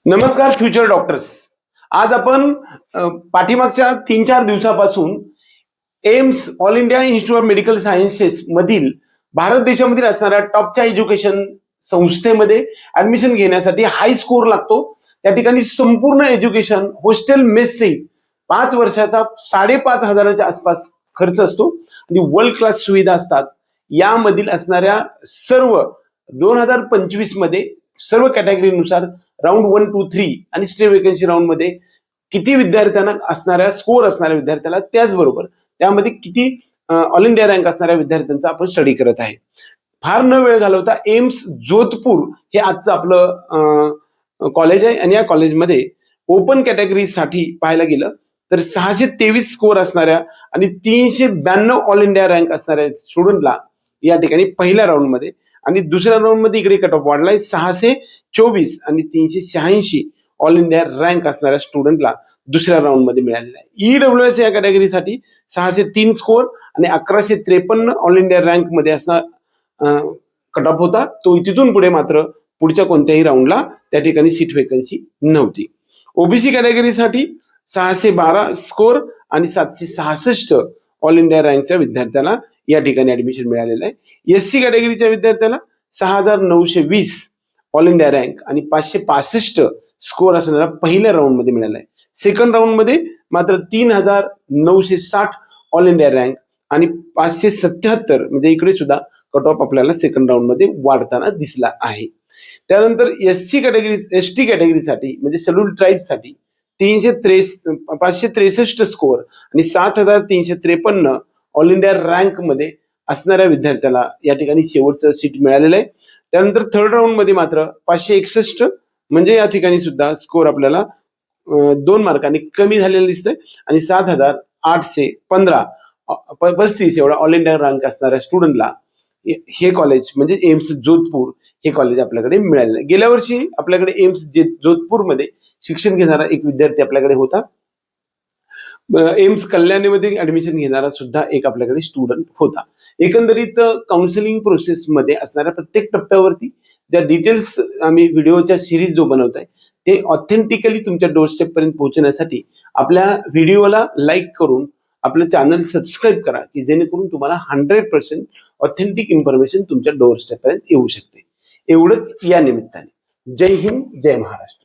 नमस्कार future doctors. आज आपण पाठीमागच्या 3-4 दिवसापासून AIIMS all India institute of medical sciences मधील भारत देशामधील असणाऱ्या टॉपच्या एज्युकेशन संस्थेमध्ये ऍडमिशन घेण्यासाठी हाय स्कोर लागतो. त्या ठिकाणी संपूर्ण एज्युकेशन हॉस्टेल मेस सहित 5 वर्षाचा 5,500च्या आसपास खर्च असतो आणि वर्ल्ड क्लास सुविधा असतात. यामधील असणाऱ्या सर्व 2025 मध्ये सर्व कॅटेगरीनुसार राऊंड 1, 2, 3 आणि स्टे वेकन्सी राऊंड मध्ये किती विद्यार्थ्यांना असणाऱ्या स्कोर असणाऱ्या विद्यार्थ्याला, त्याचबरोबर त्यामध्ये किती ऑल इंडिया रँक असणाऱ्या विद्यार्थ्यांचा आपण स्टडी करत आहे. फार न वेळ घालवता एम्स जोधपूर हे आजचं आपलं कॉलेज आहे आणि या कॉलेजमध्ये ओपन कॅटेगरीसाठी पाहायला गेलं तर 623 स्कोर असणाऱ्या आणि 392 ऑल इंडिया रँक असणाऱ्या स्टुडंटला या ठिकाणी पहिल्या राऊंड मध्ये आणि दुसऱ्या राऊंड मध्ये इकडे कट ऑफ वाढलाय 624 आणि 386 ऑल इंडिया रँक असणाऱ्या स्टुडंटला दुसऱ्या राऊंड मध्ये मिळालेला आहे. ईडब्ल्यूएस या कॅटेगरीसाठी 603 स्कोर आणि 1153 ऑल इंडिया रँक मध्ये असणार कट ऑफ होता. तो तिथून पुढे मात्र पुढच्या कोणत्याही राऊंडला त्या ठिकाणी सीट वेकन्सी नव्हती. ओबीसी कॅटेगरीसाठी 612 स्कोर आणि 766 ऑल इंडिया रँकच्या विद्यार्थ्याला या ठिकाणी ऍडमिशन मिळालेलं आहे. एससी कॅटेगरीच्या विद्यार्थ्याला 6,920 ऑल इंडिया रँक आणि 565 स्कोर असणारा पहिल्या राऊंड मध्ये मिळाला आहे. सेकंड राऊंड मध्ये मात्र 3,960 ऑल इंडिया रँक आणि 577 म्हणजे इकडे सुद्धा कट ऑफ आपल्याला सेकंड राऊंड मध्ये वाढताना दिसला आहे. त्यानंतर एससी कॅटेगरी एसटी कॅटेगरीसाठी म्हणजे शेड्यूल्ड ट्राईबसाठी 563 स्कोर आणि 7,353 ऑल इंडिया रँक मध्ये असणाऱ्या विद्यार्थ्याला या ठिकाणी शेवटचं सीट मिळालेलं आहे. त्यानंतर थर्ड राऊंड मध्ये मात्र 561 म्हणजे या ठिकाणी सुद्धा स्कोर आपल्याला 2 मार्कांनी कमी झालेलं दिसतंय आणि 7,835 एवढा ऑल इंडिया रँक असणाऱ्या स्टुडंटला हे कॉलेज म्हणजे एम्स जोधपूर हे कॉलेज आपल्याकडे मिळालेलं आहे. गेल्या वर्षी आपल्याकडे एम्स जोधपूरमध्ये शिक्षण घेणारा एक विद्यार्थी आपल्याकडे होता. एम्स कल्याणीमध्ये ऍडमिशन घेणारा सुद्धा एक आपल्याकडे स्टुडंट होता. एकंदरीत काउन्सिलिंग प्रोसेसमध्ये असणाऱ्या प्रत्येक टप्प्यावरती ज्या डिटेल्स आम्ही व्हिडिओच्या सिरीज जो बनवत आहे ते ऑथेंटिकली तुमच्या डोरस्टेप पर्यंत पोहोचण्यासाठी आपल्या व्हिडिओला लाईक करून आपलं चॅनल सबस्क्राईब करा की जेणेकरून तुम्हाला 100% ऑथेंटिक इन्फॉर्मेशन तुमच्या डोरस्टेप पर्यंत येऊ शकते. एवढंच या निमित्ताने. जय हिंद, जय महाराष्ट्र.